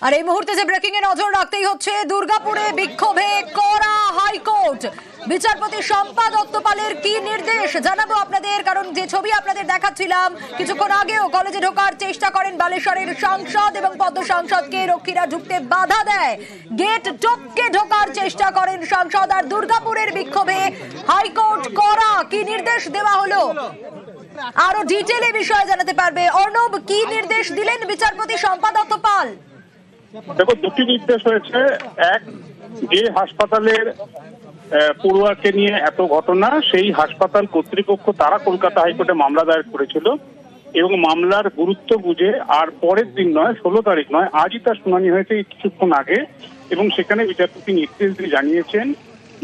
আর এই মুহূর্তে যে ব্রেকিং এ নজর রাখতেই হচ্ছে, দুর্গাপুরে বিক্ষোভে কড়া হাইকোর্ট। বিচারপতি শম্পা দত্তপালের কি নির্দেশ জানাবো আপনাদের, কারণ যে ছবি আপনাদের দেখাচ্ছিলাম কিছুক্ষণ আগেও, কলেজে ঢোকার চেষ্টা করেন বালেশ্বরের সাংসদ এবং পদ্ম সাংসদকে রক্ষীরা ঢুকতে বাধা দেয়। গেট টপকে ঢোকার চেষ্টা করেন সাংসদ। আর দুর্গাপুরের বিক্ষোভে হাইকোর্ট কড়া কি নির্দেশ দেওয়া হলো, আরো ডিটেইলে বিষয়ে জানাতে পারবে অর্ণব। কি নির্দেশ দিলেন বিচারপতি শম্পা দত্তপাল? দেখো, দুটি নির্দেশ হয়েছে। এক, যে হাসপাতালের পড়ুয়াকে নিয়ে এত ঘটনা, সেই হাসপাতাল কর্তৃপক্ষ তারা কলকাতা হাইকোর্টে মামলা দায়ের করেছিল এবং মামলার গুরুত্ব বুঝে আর পরের দিন নয়, 16 তারিখ নয়, আজই তার শুনানি হয়েছে কিছুক্ষণ আগে। এবং সেখানে বিচারপতি নির্দেশ দিয়ে জানিয়েছেন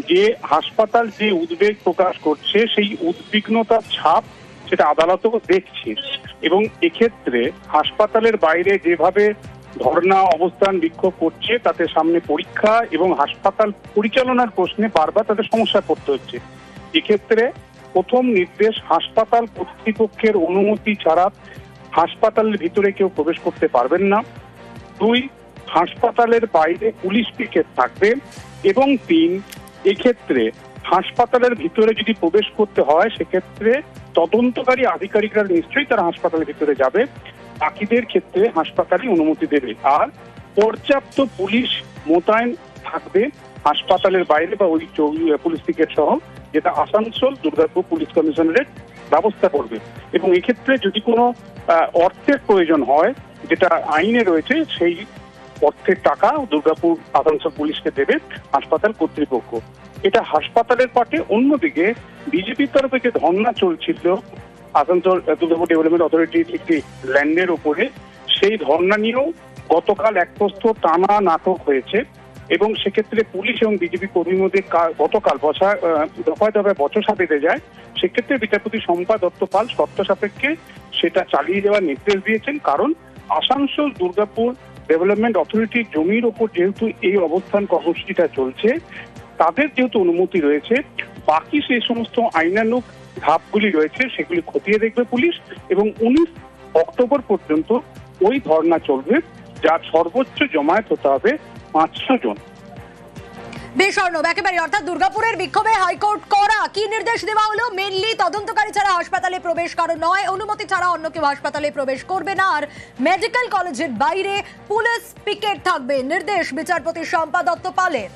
যে হাসপাতাল যে উদ্বেগ প্রকাশ করছে সেই উদ্বিগ্নতার ছাপ সেটা আদালতও দেখছে। এবং এক্ষেত্রে হাসপাতালের বাইরে যেভাবে ধর্ণা অবস্থান বিক্ষোভ করছে তাতে সামনে পরীক্ষা এবং হাসপাতাল পরিচালনার প্রশ্নে বারবার তাদের সমস্যায় পড়তে হচ্ছে। এক্ষেত্রে প্রথম নির্দেশ, হাসপাতাল কর্তৃপক্ষের অনুমতি ছাড়া হাসপাতালের ভিতরে কেউ প্রবেশ করতে পারবেন না। 2, হাসপাতালের বাইরে পুলিশ পিকেট থাকবে। এবং 3, এক্ষেত্রে হাসপাতালের ভিতরে যদি প্রবেশ করতে হয় সেক্ষেত্রে তদন্তকারী আধিকারিকরা নিশ্চয়ই তারা হাসপাতালের ভিতরে যাবে, বাকিদের ক্ষেত্রে হাসপাতালই অনুমতি দেবে। আর পর্যাপ্ত পুলিশ মোতায়েন থাকবে হাসপাতালের বাইরে বা ওই পুলিশ পিকেট সহ, যেটা আসানসোল দুর্গাপুর পুলিশ কমিশনারেট ব্যবস্থা করবে। এবং এক্ষেত্রে যদি কোনো অর্থের প্রয়োজন হয়, যেটা আইনে রয়েছে, সেই অর্থের টাকা দুর্গাপুর আসানসোল পুলিশকে দেবে হাসপাতাল কর্তৃপক্ষ। এটা হাসপাতালের পাটে। অন্যদিকে বিজেপির তরফে যে ধর্ণা চলছিল আসানসোল দুর্গাপুর ডেভেলপমেন্ট অথরিটির একটি ল্যান্ডের ওপরে, সেই ধর্ণা নিয়েও গতকাল এক প্রস্থ টানা নাটক হয়েছে। এবং সেক্ষেত্রে পুলিশ এবং বিজেপি কর্মীর মধ্যে গতকাল দফায় দফায় বচসা বেঁধে যায়। সেক্ষেত্রে বিচারপতি শম্পা দত্তপাল শর্ত সাপেক্ষে সেটা চালিয়ে যাওয়ার নির্দেশ দিয়েছেন। কারণ আসানসোল দুর্গাপুর ডেভেলপমেন্ট অথরিটির জমির ওপর যেহেতু এই অবস্থান কর্মসূচিটা চলছে, তাদের যেহেতু অনুমতি রয়েছে, বাকি সেই সমস্ত আইনানুগ ধাপগুলি রয়েছে সেগুলি খতিয়ে দেখবে পুলিশ। এবং 19 অক্টোবর পর্যন্ত ওই ধর্ণা চলবে, যার সর্বোচ্চ জমায়েত হতে হবে 500 জন। বেশ অর্ণব, একেবারে অর্থাৎ দুর্গাপুরের বিক্ষোভে হাইকোর্ট করা কি নির্দেশ দেওয়া হলো, মেনলি তদন্তকারী ছাড়া হাসপাতালে প্রবেশ কারো নয়, অনুমতি ছাড়া অন্য কেউ হাসপাতালে প্রবেশ করবে না। আর মেডিকেল কলেজের বাইরে পুলিশ পিকেট থাকবে, নির্দেশ বিচারপতি শম্পা দত্তপালের।